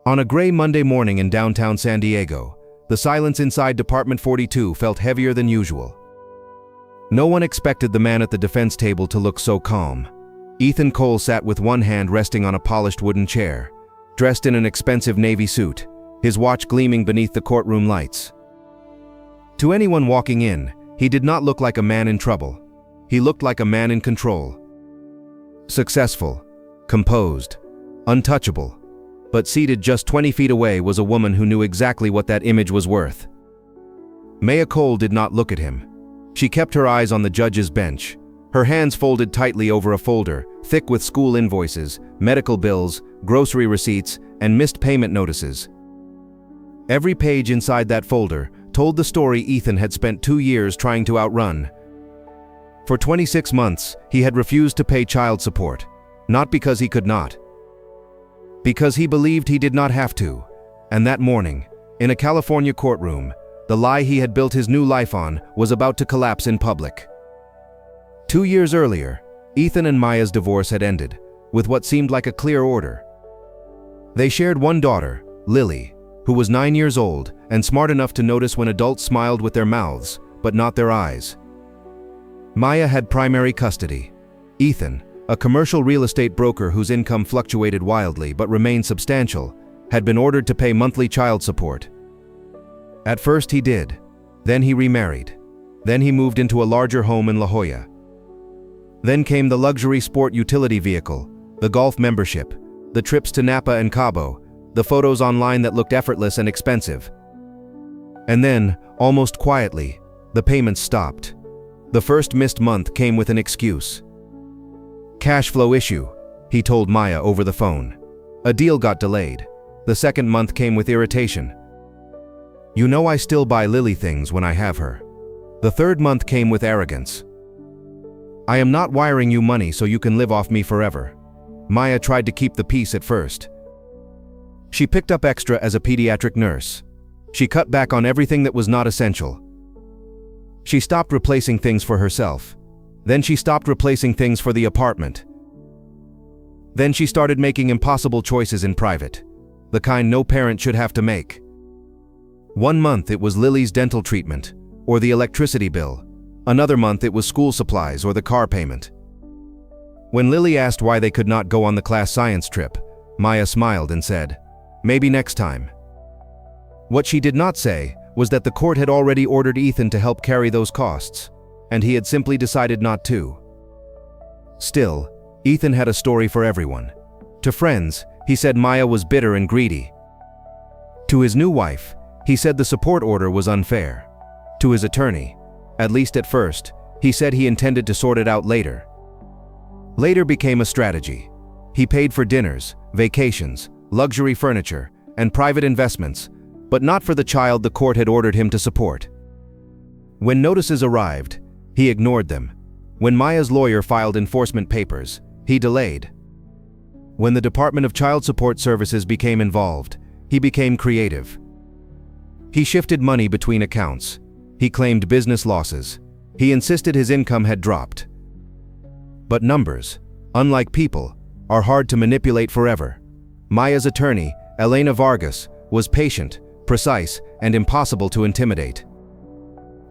On a gray Monday morning in downtown San Diego, the silence inside Department 42 felt heavier than usual. No one expected the man at the defense table to look so calm. Ethan Cole sat with one hand resting on a polished wooden chair, dressed in an expensive navy suit, his watch gleaming beneath the courtroom lights. To anyone walking in, he did not look like a man in trouble. He looked like a man in control. Successful, composed, untouchable. But seated just 20 feet away was a woman who knew exactly what that image was worth. Maya Cole did not look at him. She kept her eyes on the judge's bench, her hands folded tightly over a folder, thick with school invoices, medical bills, grocery receipts, and missed payment notices. Every page inside that folder told the story Ethan had spent 2 years trying to outrun. For 26 months, he had refused to pay child support, not because he could not, because he believed he did not have to. And that morning, in a California courtroom, the lie he had built his new life on was about to collapse in public. 2 years earlier, Ethan and Maya's divorce had ended, with what seemed like a clear order. They shared one daughter, Lily, who was 9 years old and smart enough to notice when adults smiled with their mouths, but not their eyes. Maya had primary custody. Ethan, a commercial real estate broker whose income fluctuated wildly but remained substantial, had been ordered to pay monthly child support. At first he did. Then he remarried. Then he moved into a larger home in La Jolla. Then came the luxury sport utility vehicle, the golf membership, the trips to Napa and Cabo, the photos online that looked effortless and expensive. And then, almost quietly, the payments stopped. The first missed month came with an excuse. Cash flow issue, he told Maya over the phone. A deal got delayed. The second month came with irritation. You know I still buy Lily things when I have her. The third month came with arrogance. I am not wiring you money so you can live off me forever. Maya tried to keep the peace at first. She picked up extra as a pediatric nurse. She cut back on everything that was not essential. She stopped replacing things for herself. Then she stopped replacing things for the apartment. Then she started making impossible choices in private, the kind no parent should have to make. 1 month it was Lily's dental treatment, or the electricity bill. Another month it was school supplies or the car payment. When Lily asked why they could not go on the class science trip, Maya smiled and said, "Maybe next time." What she did not say was that the court had already ordered Ethan to help carry those costs, and he had simply decided not to. Still, Ethan had a story for everyone. To friends, he said Maya was bitter and greedy. To his new wife, he said the support order was unfair. To his attorney, at least at first, he said he intended to sort it out later. Later became a strategy. He paid for dinners, vacations, luxury furniture, and private investments, but not for the child the court had ordered him to support. When notices arrived, he ignored them. When Maya's lawyer filed enforcement papers, he delayed. When the Department of Child Support Services became involved, he became creative. He shifted money between accounts. He claimed business losses. He insisted his income had dropped. But numbers, unlike people, are hard to manipulate forever. Maya's attorney, Elena Vargas, was patient, precise, and impossible to intimidate.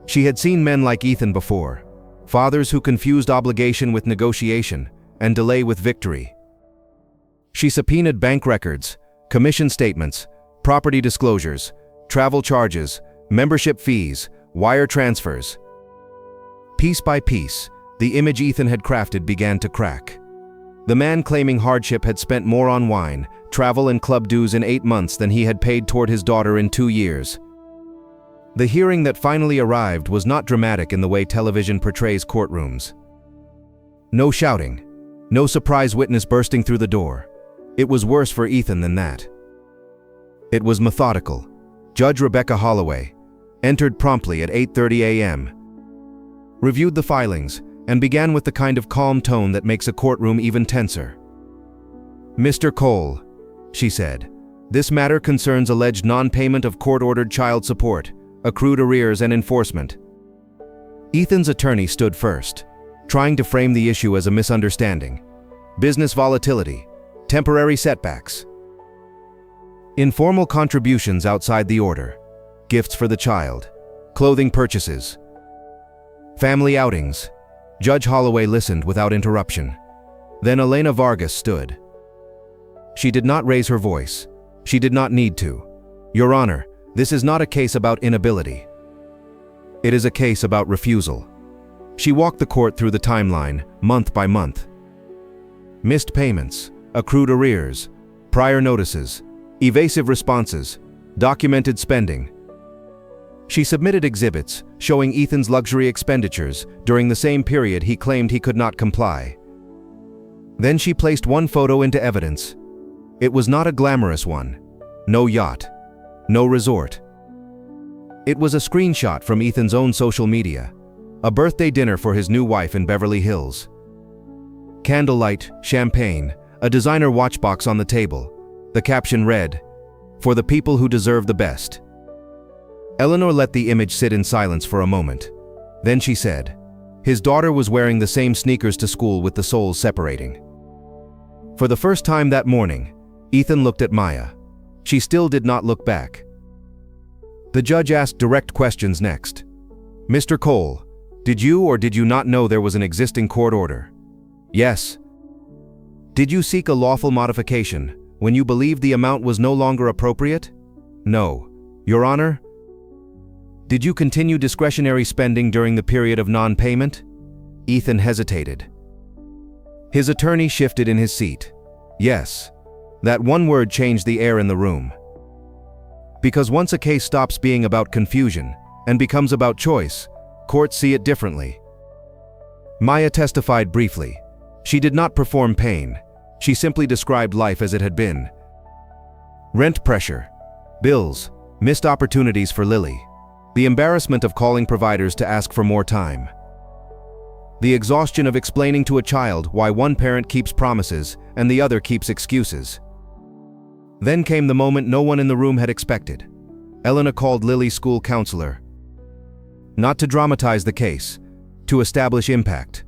She had seen men like Ethan before, fathers who confused obligation with negotiation and delay with victory. She subpoenaed bank records, commission statements, property disclosures, travel charges, membership fees, wire transfers. Piece by piece, the image Ethan had crafted began to crack. The man claiming hardship had spent more on wine, travel, and club dues in 8 months than he had paid toward his daughter in 2 years. The hearing that finally arrived was not dramatic in the way television portrays courtrooms. No shouting, no surprise witness bursting through the door. It was worse for Ethan than that. It was methodical. Judge Rebecca Holloway entered promptly at 8:30 a.m., reviewed the filings, and began with the kind of calm tone that makes a courtroom even tenser. "Mr. Cole," she said, "this matter concerns alleged non-payment of court-ordered child support, accrued arrears, and enforcement." Ethan's attorney stood first, trying to frame the issue as a misunderstanding, business volatility, temporary setbacks. Informal contributions outside the order, gifts for the child, clothing purchases, family outings. Judge Holloway listened without interruption. Then Elena Vargas stood. She did not raise her voice. She did not need to. Your Honor, this is not a case about inability. It is a case about refusal. She walked the court through the timeline, month by month. Missed payments, accrued arrears, prior notices, evasive responses, documented spending. She submitted exhibits showing Ethan's luxury expenditures during the same period he claimed he could not comply. Then she placed one photo into evidence. It was not a glamorous one. No yacht. No resort. It was a screenshot from Ethan's own social media. A birthday dinner for his new wife in Beverly Hills. Candlelight, champagne, a designer watchbox on the table. The caption read, "For the people who deserve the best." Eleanor let the image sit in silence for a moment. Then she said, his daughter was wearing the same sneakers to school with the soles separating. For the first time that morning, Ethan looked at Maya. She still did not look back. The judge asked direct questions next. Mr. Cole, did you or did you not know there was an existing court order? Yes. Did you seek a lawful modification when you believed the amount was no longer appropriate? No. Your Honor? Did you continue discretionary spending during the period of non-payment? Ethan hesitated. His attorney shifted in his seat. Yes. That one word changed the air in the room. Because once a case stops being about confusion and becomes about choice, courts see it differently. Maya testified briefly. She did not perform pain. She simply described life as it had been. Rent pressure, bills, missed opportunities for Lily, the embarrassment of calling providers to ask for more time, the exhaustion of explaining to a child why one parent keeps promises and the other keeps excuses. Then came the moment no one in the room had expected. Elena called Lily's school counselor. Not to dramatize the case, to establish impact.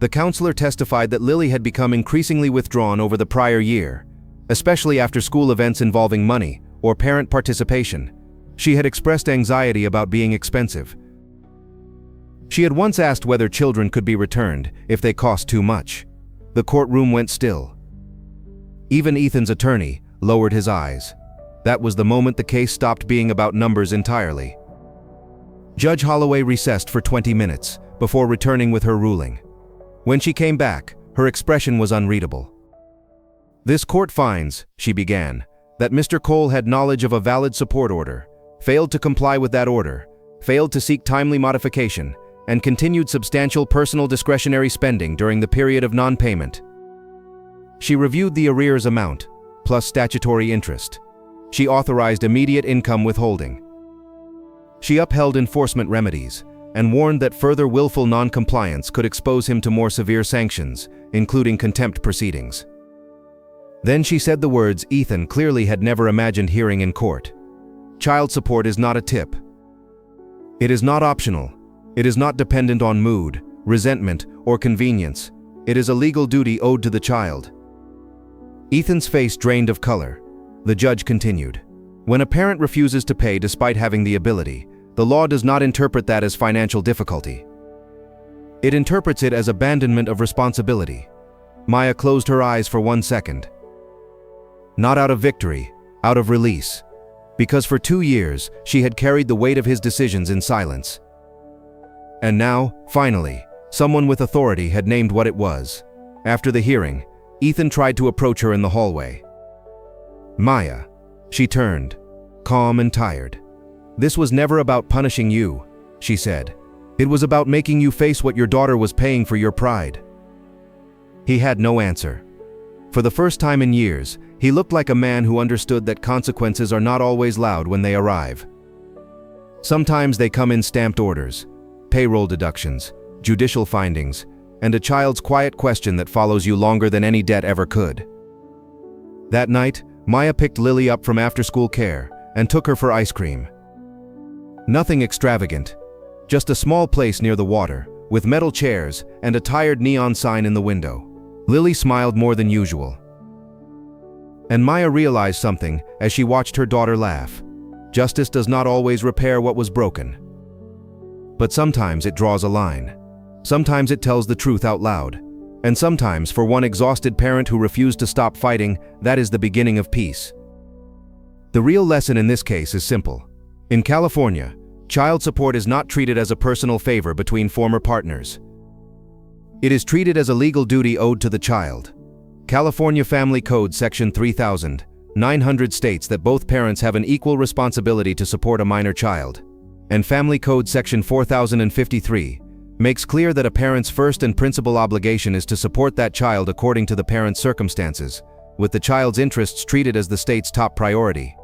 The counselor testified that Lily had become increasingly withdrawn over the prior year, especially after school events involving money or parent participation. She had expressed anxiety about being expensive. She had once asked whether children could be returned if they cost too much. The courtroom went still. Even Ethan's attorney lowered his eyes. That was the moment the case stopped being about numbers entirely. Judge Holloway recessed for 20 minutes before returning with her ruling. When she came back, her expression was unreadable. This court finds, she began, that Mr. Cole had knowledge of a valid support order, failed to comply with that order, failed to seek timely modification, and continued substantial personal discretionary spending during the period of non-payment. She reviewed the arrears amount, plus statutory interest. She authorized immediate income withholding. She upheld enforcement remedies and warned that further willful non-compliance could expose him to more severe sanctions, including contempt proceedings. Then she said the words Ethan clearly had never imagined hearing in court. Child support is not a tip. It is not optional. It is not dependent on mood, resentment, or convenience. It is a legal duty owed to the child. Ethan's face drained of color. The judge continued. When a parent refuses to pay despite having the ability, the law does not interpret that as financial difficulty. It interprets it as abandonment of responsibility. Maya closed her eyes for 1 second. Not out of victory, out of release. Because for 2 years, she had carried the weight of his decisions in silence. And now, finally, someone with authority had named what it was. After the hearing, Ethan tried to approach her in the hallway. Maya. She turned, calm and tired. This was never about punishing you, she said. It was about making you face what your daughter was paying for your pride. He had no answer. For the first time in years, he looked like a man who understood that consequences are not always loud when they arrive. Sometimes they come in stamped orders, payroll deductions, judicial findings, and a child's quiet question that follows you longer than any debt ever could. That night, Maya picked Lily up from after-school care and took her for ice cream. Nothing extravagant, just a small place near the water, with metal chairs and a tired neon sign in the window. Lily smiled more than usual. And Maya realized something as she watched her daughter laugh. Justice does not always repair what was broken. But sometimes it draws a line. Sometimes it tells the truth out loud. And sometimes, for one exhausted parent who refused to stop fighting, that is the beginning of peace. The real lesson in this case is simple. In California, child support is not treated as a personal favor between former partners. It is treated as a legal duty owed to the child. California Family Code Section 3900 states that both parents have an equal responsibility to support a minor child. And Family Code Section 4053 makes clear that a parent's first and principal obligation is to support that child according to the parent's circumstances, with the child's interests treated as the state's top priority.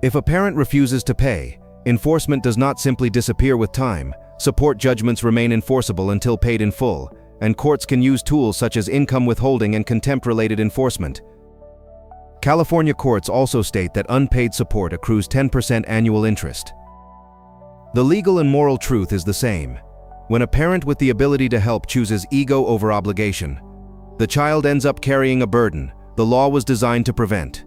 If a parent refuses to pay, enforcement does not simply disappear with time. Support judgments remain enforceable until paid in full, and courts can use tools such as income withholding and contempt-related enforcement. California courts also state that unpaid support accrues 10% annual interest. The legal and moral truth is the same. When a parent with the ability to help chooses ego over obligation, the child ends up carrying a burden the law was designed to prevent.